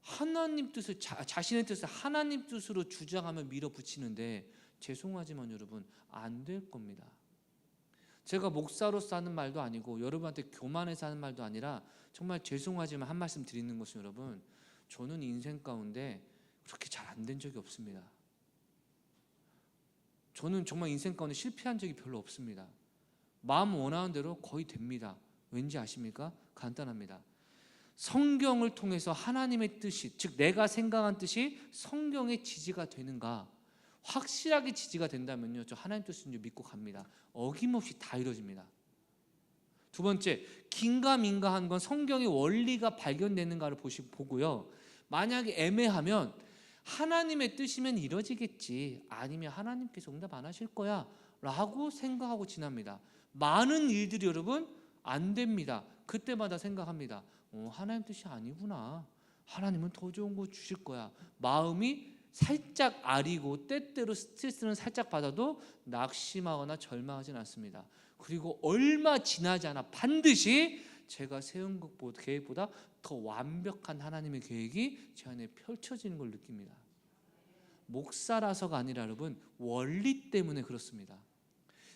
하나님 뜻을 자신의 뜻을 하나님 뜻으로 주장하며 밀어붙이는데 죄송하지만 여러분 안 될 겁니다. 제가 목사로서 하는 말도 아니고 여러분한테 교만해서 하는 말도 아니라 정말 죄송하지만 한 말씀 드리는 것은 여러분, 저는 인생 가운데 그렇게 잘 안 된 적이 없습니다. 저는 정말 인생 가운데 실패한 적이 별로 없습니다. 마음 원하는 대로 거의 됩니다. 왠지 아십니까? 간단합니다. 성경을 통해서 하나님의 뜻이, 즉 내가 생각한 뜻이 성경의 지지가 되는가, 확실하게 지지가 된다면요, 저 하나님 뜻인 줄 믿고 갑니다. 어김없이 다 이루어집니다. 두 번째, 긴가민가한 건 성경의 원리가 발견되는가를 보고요. 만약에 애매하면 하나님의 뜻이면 이루어지겠지, 아니면 하나님께서 응답 안 하실 거야 라고 생각하고 지납니다. 많은 일들이 여러분 안 됩니다. 그때마다 생각합니다. 하나님 뜻이 아니구나, 하나님은 더 좋은 거 주실 거야. 마음이 살짝 아리고 때때로 스트레스는 살짝 받아도 낙심하거나 절망하지는 않습니다. 그리고 얼마 지나지 않아 반드시 제가 세운 계획보다 더 완벽한 하나님의 계획이 제 안에 펼쳐지는 걸 느낍니다. 목사라서가 아니라 여러분 원리 때문에 그렇습니다.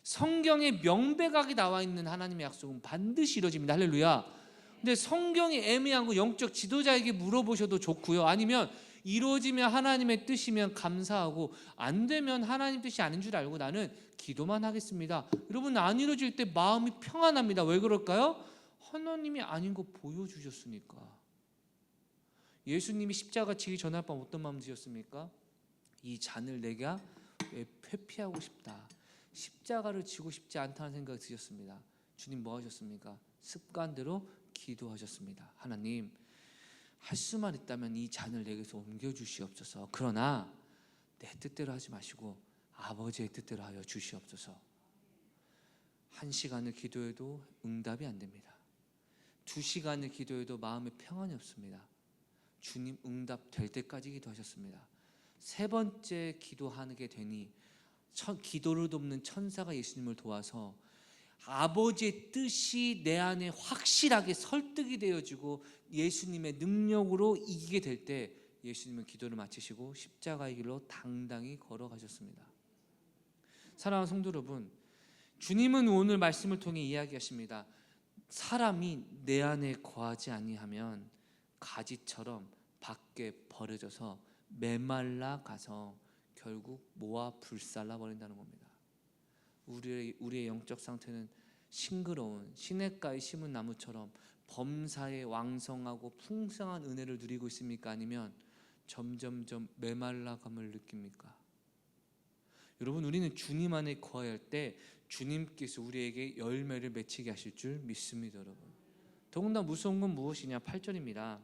성경에 명백하게 나와 있는 하나님의 약속은 반드시 이루어집니다. 할렐루야. 근데 성경이 애매한 거 영적 지도자에게 물어보셔도 좋고요, 아니면 이루어지면 하나님의 뜻이면 감사하고 안 되면 하나님 뜻이 아닌 줄 알고 나는 기도만 하겠습니다. 여러분, 안 이루어질 때 마음이 평안합니다. 왜 그럴까요? 하나님이 아닌 거 보여주셨으니까. 예수님이 십자가 지기 전날 밤 어떤 마음 드셨습니까? 이 잔을 내가 왜 회피하고 싶다, 십자가를 지고 싶지 않다는 생각이 드셨습니다. 주님 뭐 하셨습니까? 습관대로 기도하셨습니다. 하나님, 할 수만 있다면 이 잔을 내게서 옮겨주시옵소서. 그러나 내 뜻대로 하지 마시고 아버지의 뜻대로 하여 주시옵소서. 1시간을 기도해도 응답이 안 됩니다. 2시간을 기도해도 마음에 평안이 없습니다. 주님 응답 될 때까지 기도하셨습니다. 3번째 기도하게 되니 기도를 돕는 천사가 예수님을 도와서 아버지의 뜻이 내 안에 확실하게 설득이 되어지고 예수님의 능력으로 이기게 될 때 예수님은 기도를 마치시고 십자가의 길로 당당히 걸어가셨습니다. 사랑하는 성도 여러분, 주님은 오늘 말씀을 통해 이야기하십니다. 사람이 내 안에 거하지 아니하면 가지처럼 밖에 버려져서 메말라 가서 결국 모아 불살라 버린다는 겁니다. 우리의 영적 상태는 싱그러운 시냇가에 심은 나무처럼 범사에 왕성하고 풍성한 은혜를 누리고 있습니까? 아니면 점점점 메말라감을 느낍니까? 여러분, 우리는 주님 안에 거할 때 주님께서 우리에게 열매를 맺히게 하실 줄 믿습니다. 여러분, 더군다나 무서운 건 무엇이냐? 8절입니다.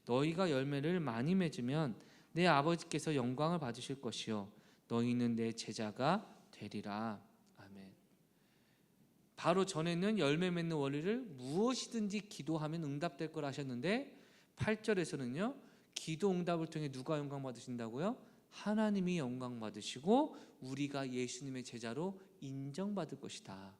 너희가 열매를 많이 맺으면 내 아버지께서 영광을 받으실 것이요 너희는 내 제자가 되리라. 아멘. 바로 전에는 열매 맺는 원리를 무엇이든지 기도하면 응답될 거라 하셨는데 8절에서는요, 기도 응답을 통해 누가 영광 받으신다고요? 하나님이 영광 받으시고 우리가 예수님의 제자로 인정받을 것이다.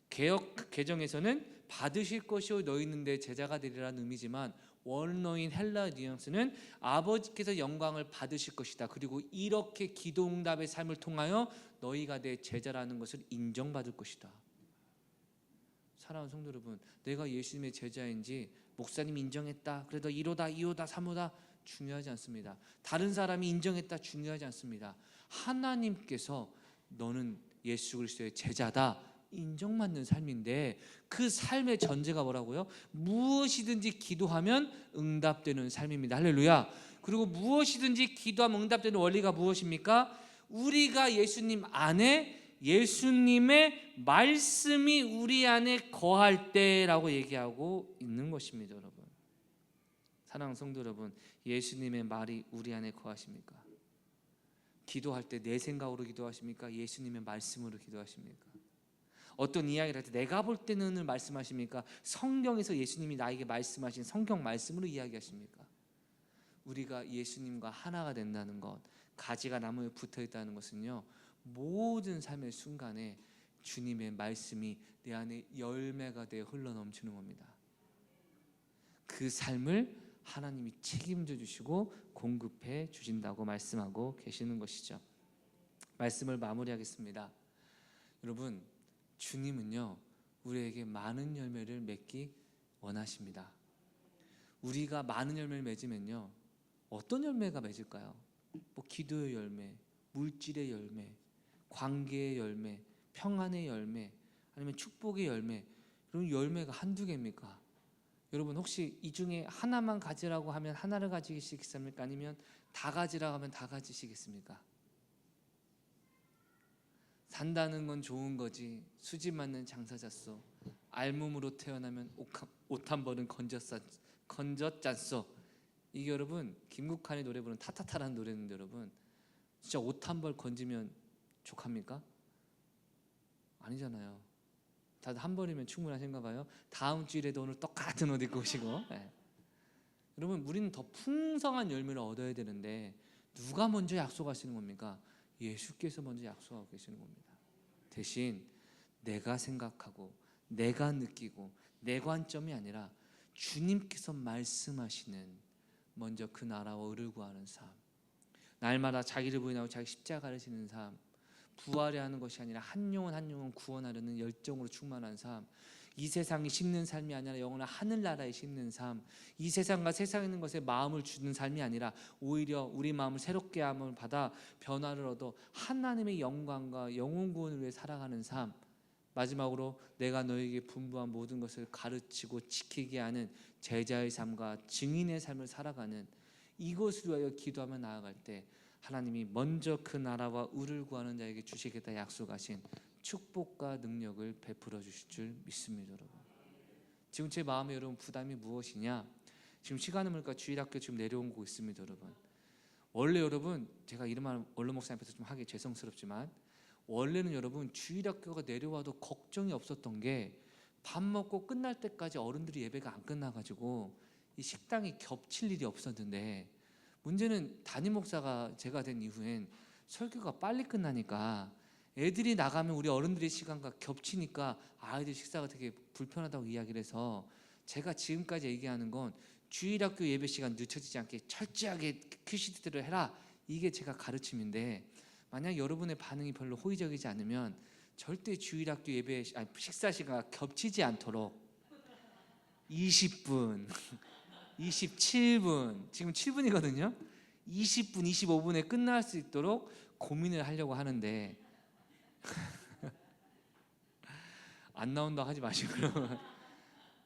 개역 개정에서는 받으실 것이요 너희는 내 제자가 되리라는 의미지만 원어인 헬라 뉘앙스는 아버지께서 영광을 받으실 것이다. 그리고 이렇게 기도 응답의 삶을 통하여 너희가 내 제자라는 것을 인정받을 것이다. 사랑하는 성도 여러분, 내가 예수님의 제자인지 목사님이 인정했다, 그래도 1호다 2호다 3호다 중요하지 않습니다. 다른 사람이 인정했다 중요하지 않습니다. 하나님께서 너는 예수 그리스도의 제자다 인정받는 삶인데, 그 삶의 전제가 뭐라고요? 무엇이든지 기도하면 응답되는 삶입니다. 할렐루야. 그리고 무엇이든지 기도하면 응답되는 원리가 무엇입니까? 우리가 예수님 안에, 예수님의 말씀이 우리 안에 거할 때라고 얘기하고 있는 것입니다. 여러분, 사랑하는 성도 여러분, 예수님의 말이 우리 안에 거하십니까? 기도할 때 내 생각으로 기도하십니까? 예수님의 말씀으로 기도하십니까? 어떤 이야기를 할 때 내가 볼 때는 말씀하십니까? 성경에서 예수님이 나에게 말씀하신 성경 말씀으로 이야기하십니까? 우리가 예수님과 하나가 된다는 것, 가지가 나무에 붙어 있다는 것은요, 모든 삶의 순간에 주님의 말씀이 내 안에 열매가 되어 흘러넘치는 겁니다. 그 삶을 하나님이 책임져 주시고 공급해 주신다고 말씀하고 계시는 것이죠. 말씀을 마무리하겠습니다. 여러분, 주님은요, 우리에게 많은 열매를 맺기 원하십니다. 우리가 많은 열매를 맺으면요, 어떤 열매가 맺을까요? 기도의 열매, 물질의 열매, 관계의 열매, 평안의 열매, 아니면 축복의 열매. 그럼 열매가 한두 개입니까? 여러분, 혹시 이 중에 하나만 가지라고 하면 하나를 가지시겠습니까? 아니면 다 가지라고 하면 다 가지시겠습니까? 산다는 건 좋은 거지 수지 맞는 장사잤소. 알몸으로 태어나면 옷 한 벌은 건졌잖소. 이게 여러분 김국환의 노래 부르는 타타타라는 노래인데, 여러분 진짜 옷 한 벌 건지면 족합니까? 아니잖아요. 다들 한 벌이면 충분하신가 봐요. 다음 주일에도 오늘 똑같은 옷 입고 오시고. 네. 여러분, 우리는 더 풍성한 열매를 얻어야 되는데 누가 먼저 약속하시는 겁니까? 예수께서 먼저 약속하고 계시는 겁니다. 대신 내가 생각하고 내가 느끼고 내 관점이 아니라 주님께서 말씀하시는 먼저 그 나라와 의를 구하는 삶, 날마다 자기를 부인하고 자기 십자가를 지는 삶, 부하려 하는 것이 아니라 한 영혼 한 영혼 구원하려는 열정으로 충만한 삶, 이 세상이 심는 삶이 아니라 영원한 하늘나라에 심는 삶, 이 세상과 세상에 있는 것에 마음을 주는 삶이 아니라 오히려 우리 마음을 새롭게 함을 받아 변화를 얻어 하나님의 영광과 영혼 구원을 위해 살아가는 삶, 마지막으로 내가 너에게 분부한 모든 것을 가르치고 지키게 하는 제자의 삶과 증인의 삶을 살아가는, 이것을 위하여 기도하며 나아갈 때 하나님이 먼저 그 나라와 의를 구하는 자에게 주시겠다 약속하신 축복과 능력을 베풀어 주실 줄 믿습니다. 여러분, 지금 제 마음에 여러분 부담이 무엇이냐? 지금 시간을 보니까 주일학교 지금 내려오고 있습니다. 여러분, 원래 여러분 제가 이름만 원로 목사 앞에서 좀 하기 죄송스럽지만, 원래는 여러분 주일학교가 내려와도 걱정이 없었던 게 밥 먹고 끝날 때까지 어른들이 예배가 안 끝나가지고 이 식당이 겹칠 일이 없었는데, 문제는 담임 목사가 제가 된 이후엔 설교가 빨리 끝나니까 애들이 나가면 우리 어른들의 시간과 겹치니까 아이들 식사가 되게 불편하다고 이야기를 해서, 제가 지금까지 얘기하는 건 주일학교 예배 시간 늦춰지지 않게 철저하게 큐시트를 해라, 이게 제가 가르침인데, 만약 여러분의 반응이 별로 호의적이지 않으면 절대 주일학교 예배 식사 시간과 겹치지 않도록 20분, 27분, 지금 7분이거든요. 20분, 25분에 끝날 수 있도록 고민을 하려고 하는데 안 나온다고 하지 마시고요.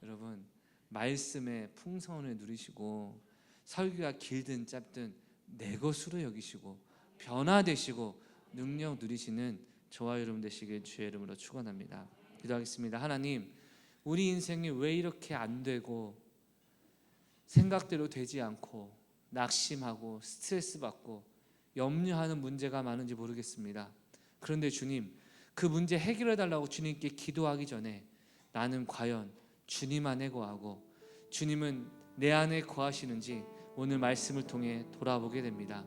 여러분, 말씀의 풍성함을 누리시고 설교가 길든 짧든 내 것으로 여기시고 변화되시고 능력 누리시는 저와 여러분 되시길 주의 이름으로 축원합니다. 기도하겠습니다. 하나님, 우리 인생이 왜 이렇게 안 되고 생각대로 되지 않고 낙심하고 스트레스 받고 염려하는 문제가 많은지 모르겠습니다. 그런데 주님, 그 문제 해결해 달라고 주님께 기도하기 전에 나는 과연 주님 안에 거하고 주님은 내 안에 거하시는지 오늘 말씀을 통해 돌아보게 됩니다.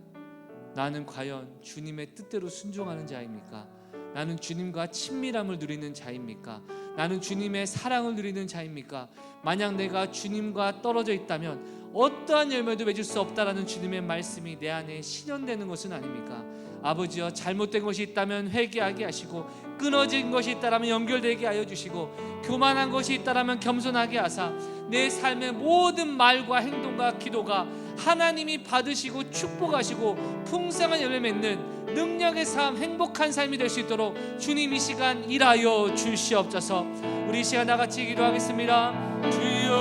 나는 과연 주님의 뜻대로 순종하는 자입니까? 나는 주님과 친밀함을 누리는 자입니까? 나는 주님의 사랑을 누리는 자입니까? 만약 내가 주님과 떨어져 있다면 어떠한 열매도 맺을 수 없다라는 주님의 말씀이 내 안에 실현되는 것은 아닙니까? 아버지여, 잘못된 것이 있다면 회개하게 하시고 끊어진 것이 있다면 연결되게 하여 주시고 교만한 것이 있다면 겸손하게 하사 내 삶의 모든 말과 행동과 기도가 하나님이 받으시고 축복하시고 풍성한 열매 맺는 능력의 삶, 행복한 삶이 될 수 있도록 주님 이 시간 일하여 주시옵소서. 우리 이 시간 나같이 기도하겠습니다. 주여,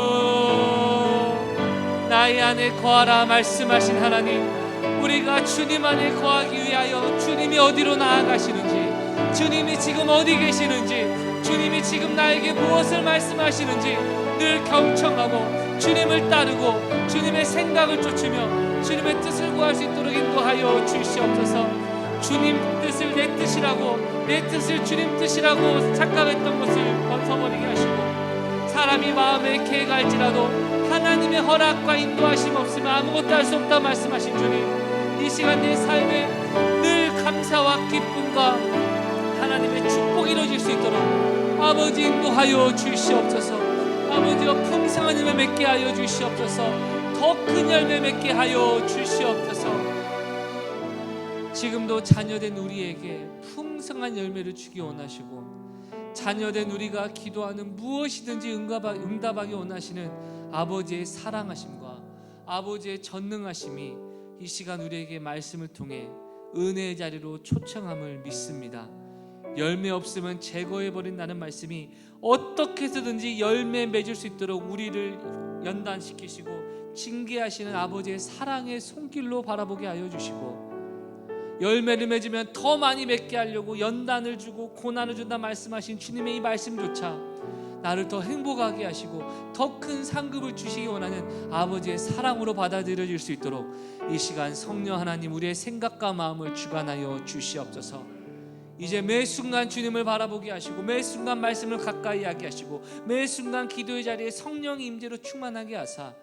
나의 안에 거하라 말씀하신 하나님, 우리가 주님 안에 거하기 위하여 주님이 어디로 나아가시는지, 주님이 지금 어디 계시는지, 주님이 지금 나에게 무엇을 말씀하시는지 늘 경청하고 주님을 따르고 주님의 생각을 쫓으며 주님의 뜻을 구할 수 있도록 인도하여 주시옵소서. 주님 뜻을 내 뜻이라고, 내 뜻을 주님 뜻이라고 착각했던 것을 벗어버리게 하시고, 사람이 마음에 계획할지라도 하나님의 허락과 인도하심 없으면 아무것도 할 수 없다 말씀하신 주님, 이 시간 내 삶에 늘 감사와 기쁨과 하나님의 축복이 이루어질 수 있도록 아버지 인도하여 주시옵소서. 아버지여, 풍성한 열매 맺게 하여 주시옵소서. 더 큰 열매 맺게 하여 주시옵소서. 지금도 자녀된 우리에게 풍성한 열매를 주기 원하시고, 자녀된 우리가 기도하는 무엇이든지 응답하기 원하시는 아버지의 사랑하심과 아버지의 전능하심이 이 시간 우리에게 말씀을 통해 은혜의 자리로 초청함을 믿습니다. 열매 없으면 제거해버린다는 말씀이 어떻게 해서든지 열매 맺을 수 있도록 우리를 연단시키시고 징계하시는 아버지의 사랑의 손길로 바라보게 하여 주시고, 열매를 맺으면 더 많이 맺게 하려고 연단을 주고 고난을 준다 말씀하신 주님의 이 말씀조차 나를 더 행복하게 하시고 더 큰 상급을 주시기 원하는 아버지의 사랑으로 받아들여질 수 있도록 이 시간 성령 하나님, 우리의 생각과 마음을 주관하여 주시옵소서. 이제 매 순간 주님을 바라보게 하시고 매 순간 말씀을 가까이 하게 하시고 매 순간 기도의 자리에 성령의 임재로 충만하게 하사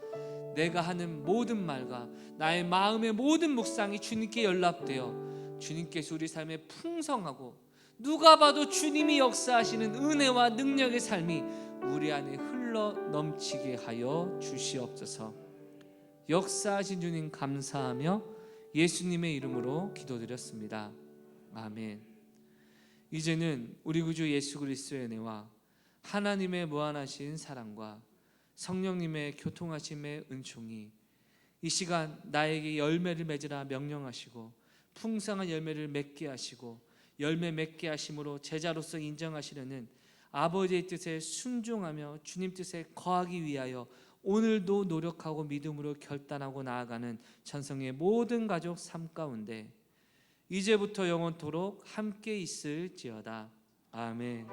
내가 하는 모든 말과 나의 마음의 모든 묵상이 주님께 연락되어 주님께서 우리 삶에 풍성하고 누가 봐도 주님이 역사하시는 은혜와 능력의 삶이 우리 안에 흘러 넘치게 하여 주시옵소서. 역사하신 주님 감사하며 예수님의 이름으로 기도드렸습니다. 아멘. 이제는 우리 구주 예수 그리스도의 은혜와 하나님의 무한하신 사랑과 성령님의 교통하심의 은총이 이 시간 나에게 열매를 맺으라 명령하시고 풍성한 열매를 맺게 하시고 열매 맺게 하심으로 제자로서 인정하시려는 아버지의 뜻에 순종하며 주님 뜻에 거하기 위하여 오늘도 노력하고 믿음으로 결단하고 나아가는 천성의 모든 가족 삶 가운데 이제부터 영원토록 함께 있을지어다. 아멘.